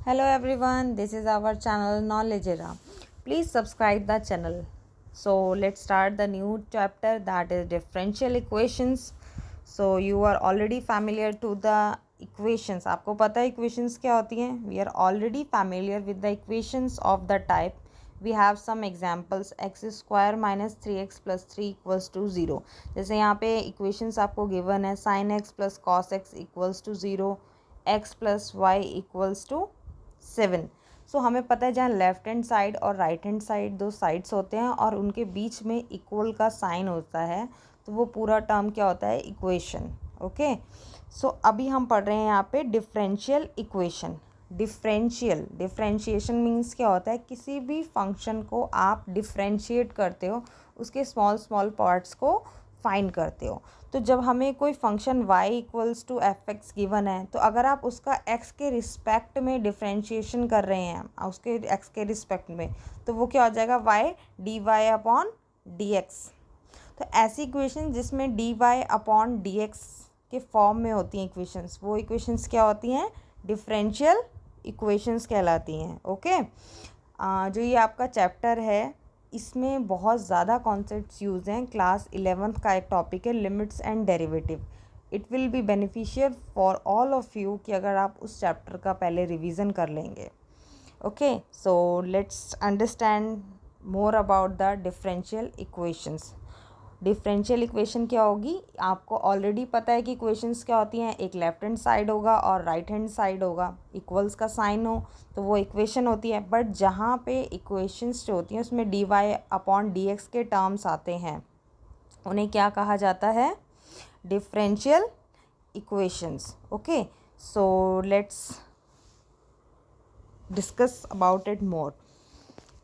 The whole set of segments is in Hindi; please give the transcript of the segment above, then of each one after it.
Hello everyone, this is our channel Knowledge Era. Please subscribe the channel. So let's start the new chapter, that is differential equations. So you are already familiar to the equations. आपको पता है equations क्या होती हैं? We are already familiar with the equations of the type. We have some examples. X square minus 3x plus 3 equals to 0. जैसे यहाँ पे equations आपको given है, sin x plus cos x equals to 0, x plus y equals to 7. सो हमें पता है जहाँ लेफ्ट हैंड साइड और राइट हैंड साइड दो साइड्स होते हैं और उनके बीच में इक्वल का साइन होता है, तो वो पूरा टर्म क्या होता है? इक्वेशन. ओके, सो अभी हम पढ़ रहे हैं यहाँ पे डिफरेंशियल इक्वेशन. डिफरेंशिएशन मीन्स क्या होता है? किसी भी फंक्शन को आप डिफरेंशिएट करते हो, उसके स्मॉल स्मॉल पार्ट्स को फाइंड करते हो. तो जब हमें कोई function y equals to f x given है, तो अगर आप उसका x के रिस्पेक्ट में डिफरेंशिएशन कर रहे हैं, उसके x के रिस्पेक्ट में, तो वो क्या हो जाएगा? y d Y upon D x. तो ऐसी इक्वेशन जिसमें d Y upon D x के फॉर्म में होती हैं इक्वेशंस, वो इक्वेशंस क्या होती हैं? डिफरेंशियल इक्वेशंस कहलाती हैं. ओके, जो ये आपका चैप्टर है, इसमें बहुत ज़्यादा कॉन्सेप्ट्स यूज हैं. क्लास 11th का एक टॉपिक है limits and derivative. It will be beneficial for all of you कि अगर आप उस चैप्टर का पहले रिवीजन कर लेंगे. Okay, so let's understand more about the differential equations. Differential equation क्या होगी? आपको ऑलरेडी पता है कि इक्वेशंस क्या होती हैं. एक लेफ्ट हैंड साइड होगा और राइट हैंड साइड होगा, इक्वल्स का साइन हो तो वो इक्वेशन होती है. बट जहाँ पे इक्वेशंस जो होती हैं उसमें d Y upon D x के टर्म्स आते हैं, उन्हें क्या कहा जाता है? Differential equations. Okay, so let's discuss about it more.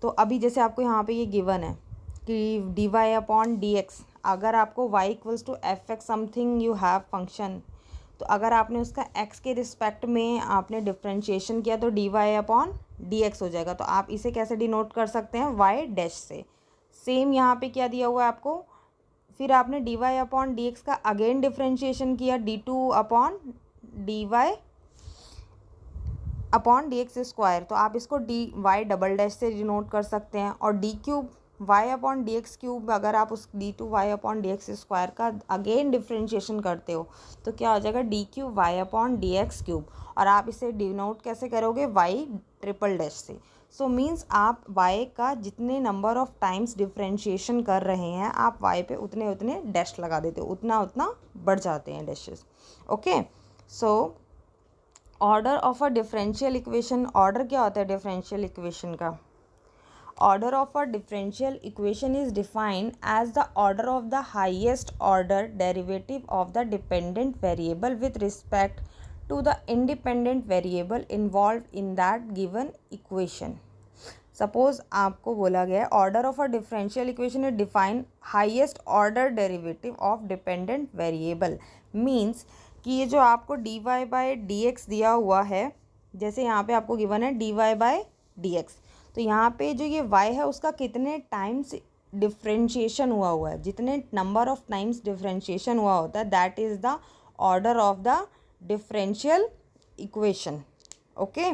तो अभी जैसे आपको यहाँ पे ये गिवन है कि d Y upon D x, अगर आपको y equals to f x something you have function, तो अगर आपने उसका x के रिस्पेक्ट में आपने डिफ्रेंशिएशन किया तो d Y upon D x हो जाएगा. तो आप इसे कैसे डिनोट कर सकते हैं? y डैश से. सेम यहाँ पे क्या दिया हुआ है आपको? फिर आपने d Y upon D x का अगेन डिफ्रेंशिएशन किया d two upon d Y upon D x square, तो आप इसको डी वाई डबल डैश से डिनोट कर सकते हैं. और d cube Y upon D x cube, अगर आप उस d two Y upon D x square का अगेन डिफ्रेंशिएशन करते हो तो क्या हो जाएगा? D cube Y upon D x cube. और आप इसे डिनोट कैसे करोगे? वाई ट्रिपल डैश से. सो मीन्स आप y का जितने नंबर ऑफ टाइम्स डिफ्रेंशिएशन कर रहे हैं, आप y पे उतने उतने डैश लगा देते हो, उतना उतना बढ़ जाते हैं dashes. Okay, so order of a differential equation. Order क्या होता है डिफरेंशियल इक्वेशन का? Order of a differential equation is defined as the order of the highest order derivative of the dependent variable with respect to the independent variable involve in that given equation. Suppose आपको बोला गया है order of a differential equation is define highest order derivative of dependent variable. Means कि ये जो आपको d Y by D x दिया हुआ है, जैसे यहाँ पे आपको गिवन है D Y by D x, तो यहाँ पे जो ये y है उसका कितने टाइम्स डिफ्रेंशिएशन हुआ है, जितने नंबर ऑफ टाइम्स डिफ्रेंशिएशन हुआ होता है, that is the order of the differential equation. Okay,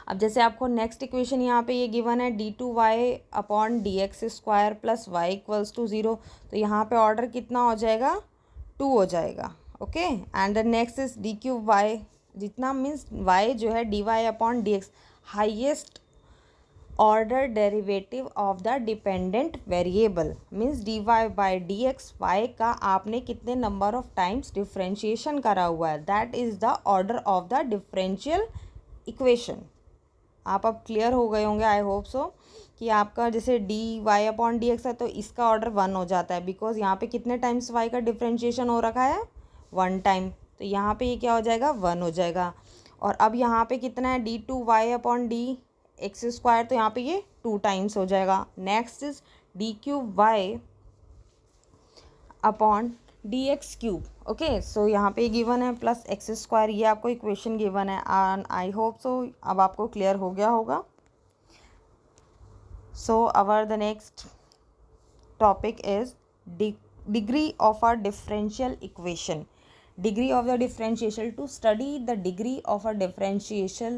अब जैसे आपको नेक्स्ट इक्वेशन यहाँ पे ये गिवन है D two Y upon D x square plus y equals to 0, तो यहाँ पे ऑर्डर कितना हो जाएगा? 2 हो जाएगा. Okay, and the next is D cube y, जितना मीन्स y जो है D Y upon D x, highest order derivative of the dependent variable, means d Y by D x, y का आपने कितने नंबर ऑफ टाइम्स डिफ्रेंशिएशन करा हुआ है, that is the order of the differential equation. आप अब क्लियर हो गए होंगे, आई होप सो, कि आपका जैसे d Y upon D x है तो इसका ऑर्डर 1 हो जाता है, बिकॉज यहाँ पे कितने टाइम्स y का डिफ्रेंशिएशन हो रखा है? 1 टाइम. तो यहाँ पे ये क्या हो जाएगा? 1 हो जाएगा. और अब यहाँ पे कितना है? D two Y upon D x square, तो यहाँ पे ये 2 टाइम्स हो जाएगा. Next is D cube Y upon D x cube. Okay, so यहाँ पे गिवन है प्लस एक्स स्क्वायर, ये आपको इक्वेशन गिवन है. एंड आई होप सो अब आपको क्लियर हो गया होगा. So our the next topic is degree of a differential equation. Degree of the differentiation. To study the degree of a differential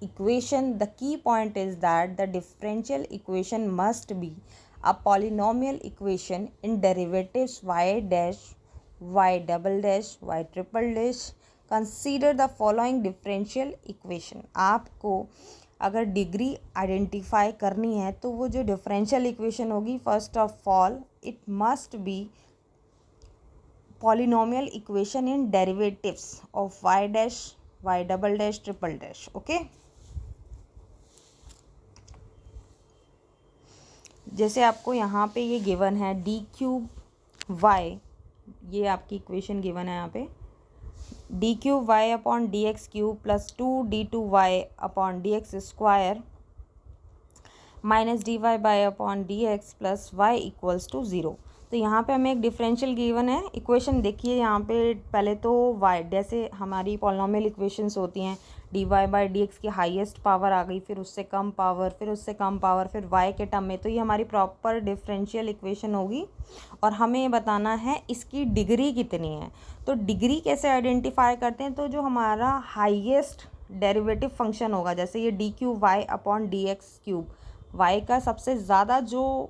equation, the key point is that the differential equation must be a polynomial equation in derivatives y dash, y double dash, y triple dash. Consider the following differential equation. आपको अगर डिग्री आइडेंटिफाई करनी है तो वो जो डिफरेंशियल इक्वेशन होगी, first of all it must be polynomial equation in derivatives of y dash, y double dash, triple dash. Okay, जैसे आपको यहाँ पे ये गिवन है डी क्यूब वाई, ये आपकी इक्वेशन गिवन है यहाँ पे d cube Y upon D x cube plus 2d2y upon D x square minus d Y by upon D x plus y equals to 0। तो यहाँ पे हमें एक डिफरेंशियल गिवन है इक्वेशन। देखिए यहाँ पे पहले तो y, जैसे हमारी पॉलिनॉमियल इक्वेशंस होती हैं, d Y by D x की हाईएस्ट पावर आ गई, फिर उससे कम पावर, फिर उससे कम पावर, फिर y के टर्म में, तो ये हमारी प्रॉपर डिफरेंशियल इक्वेशन होगी। और हमें ये बताना है इसकी डिग्री कितनी है। तो डिग्री कैसे आइडेंटिफाई करते हैं, तो जो हमारा हाईएस्ट डेरिवेटिव फंक्शन होगा, जैसे ये d cube Y upon D x cube, y का सबसे ज़्यादा जो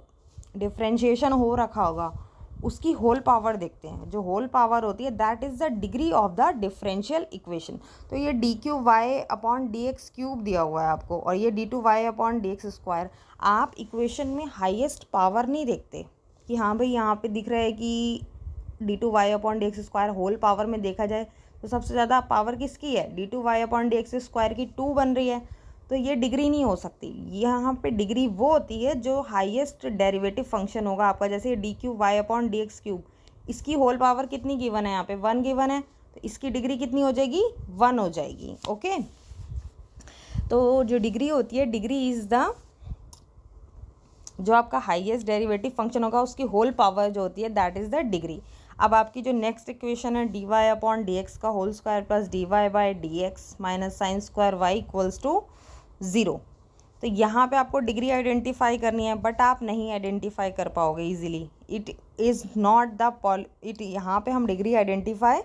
डिफ्रेंशिएशन हो रखा होगा उसकी होल पावर देखते हैं। जो होल पावर होती है that is the degree of the differential equation. तो ये d cube Y upon D x cube दिया हुआ है आपको, और ये d two Y upon D x square. आप इक्वेशन में हाईएस्ट पावर नहीं देखते कि हाँ भाई यहाँ पे दिख रहा है कि d two Y upon D x square, whole power में देखा जाए तो सबसे ज़्यादा पावर किसकी है, D two Y upon D x square की 2 बन रही है, तो ये डिग्री नहीं हो सकती। यहाँ पे डिग्री वो होती है जो हाईएस्ट डेरिवेटिव फंक्शन होगा आपका, जैसे d cube Y upon D x cube, इसकी होल पावर कितनी गिवन है, यहाँ पे 1 गिवन है, तो इसकी डिग्री कितनी हो जाएगी, 1 हो जाएगी। ओके, तो जो डिग्री होती है, डिग्री इज़ द, जो आपका हाईएस्ट डेरिवेटिव फंक्शन होगा उसकी होल पावर जो होती है दैट इज़ द डिग्री। अब आपकी जो नेक्स्ट इक्वेशन है D Y upon D x का whole square plus D Y by D x minus sine square Y equals to 0। तो यहाँ पे आपको डिग्री आइडेंटिफाई करनी है, बट आप नहीं आइडेंटिफाई कर पाओगे easily. It is not the it, यहाँ पे हम डिग्री आइडेंटिफाई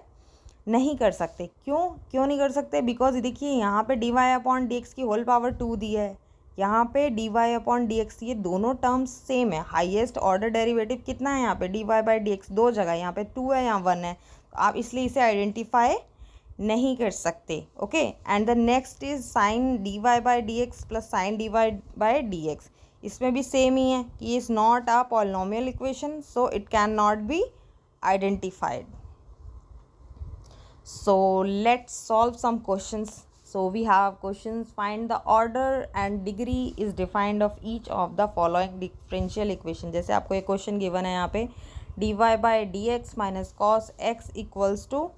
नहीं कर सकते। क्यों नहीं कर सकते, बिकॉज देखिए यहाँ पे d Y upon D x की होल पावर 2 दी है, यहाँ पे d Y upon D x, ये दोनों टर्म्स सेम है। हाईएस्ट ऑर्डर डेरिवेटिव कितना है यहाँ पे, d Y by D x, 2 जगह, यहाँ पे 2 है, यहाँ 1 है, तो आप इसलिए इसे आइडेंटिफाई नहीं कर सकते। Okay, and the next is sine d Y by D x plus sine d Y by D x, इसमें भी सेम ही है कि is not a polynomial equation, so it can not be identified. So let's solve some questions. So we have questions, find the order and degree is defined of each of the following differential equation। जैसे आपको एक क्वेश्चन गिवन है यहाँ पे dy by D x minus cos x equals to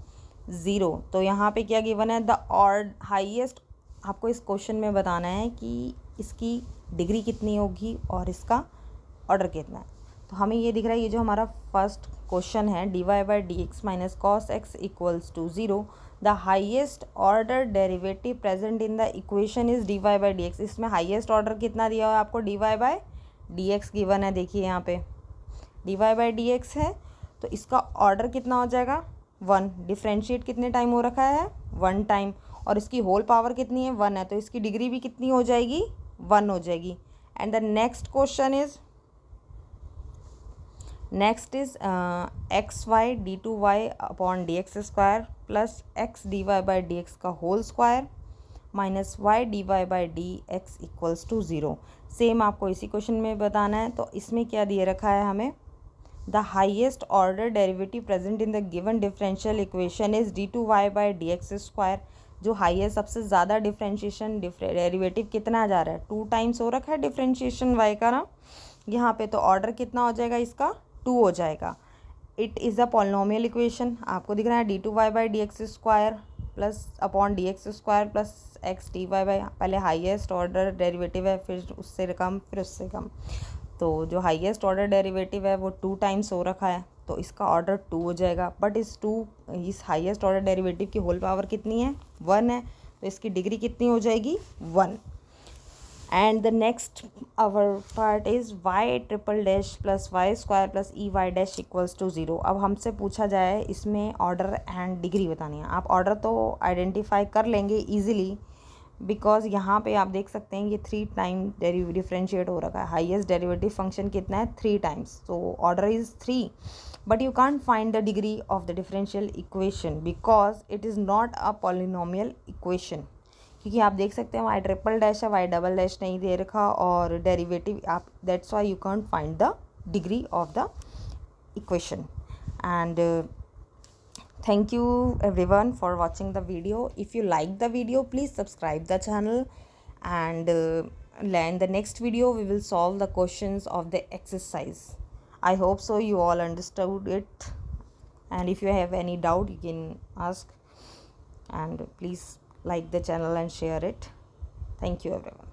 0। तो यहाँ पे क्या गिवन है, द हाईएस्ट, आपको इस क्वेश्चन में बताना है कि इसकी डिग्री कितनी होगी और इसका ऑर्डर कितना है। तो हमें ये दिख रहा है, ये जो हमारा फर्स्ट क्वेश्चन है dy by D x minus cos x equals to 0, the highest order derivative present in the equation is dy by D x. इसमें हाईएस्ट ऑर्डर कितना दिया हुआ है आपको, dy by D x given है, देखिए यहाँ पे dy बाई डी एक्स है, तो इसका ऑर्डर कितना हो जाएगा 1। डिफ्रेंशिएट कितने टाइम हो रखा है, 1 टाइम, और इसकी होल पावर कितनी है, 1 है, तो इसकी डिग्री भी कितनी हो जाएगी, 1 हो जाएगी। And the next question is X Y D two Y upon D x square plus x D Y by D x का whole square minus Y D Y by D X equals to 0। Same आपको इसी क्वेश्चन में बताना है। तो इसमें क्या दिए रखा है हमें, the highest order derivative present in the given differential equation is d two y by D x square. जो हाईएस्ट, सबसे ज़्यादा डिफरेंशिएशन डेरिवेटिव कितना आ जा रहा है, 2 टाइम्स हो रखा है डिफरेंशिएशन वाई का ना यहाँ पे, तो ऑर्डर कितना हो जाएगा इसका, 2 हो जाएगा। It is a polynomial equation, आपको दिख रहा है D two y by D x square plus upon D x square plus x D Y by, पहले हाईएस्ट ऑर्डर डेरिवेटिव है, फिर उससे कम, फिर उससे कम, तो जो हाईएस्ट ऑर्डर डेरिवेटिव है वो 2 टाइम्स हो रखा है, तो इसका ऑर्डर 2 हो जाएगा। बट इस हाईएस्ट ऑर्डर डेरिवेटिव की होल पावर कितनी है, 1 है, तो इसकी डिग्री कितनी हो जाएगी, 1। And the next our part is y triple dash plus y square plus e y dash equals to 0। अब हमसे पूछा जाए इसमें ऑर्डर एंड डिग्री बतानी है। आप ऑर्डर तो आइडेंटिफाई कर लेंगे ईजिली, बिकॉज यहाँ पे आप देख सकते हैं ये 3 टाइम डिफ्रेंशिएट हो रखा है. हाइएस्ट डेरिवेटिव फंक्शन कितना है? 3 टाइम्स. तो order is 3, but you can't find the degree of the differential equation because it is not a polynomial equation. क्योंकि आप देख सकते हैं वाई ट्रिपल डैश है, वाई डबल डैश नहीं दे रखा और डेरिवेटिव आप, that's why you can't find the degree of the equation. And thank you everyone for watching the video. If you like the video, please subscribe the channel, and in the next video we will solve the questions of the exercise. I hope so you all understood it, and if you have any doubt you can ask, and please like the channel and share it. Thank you everyone.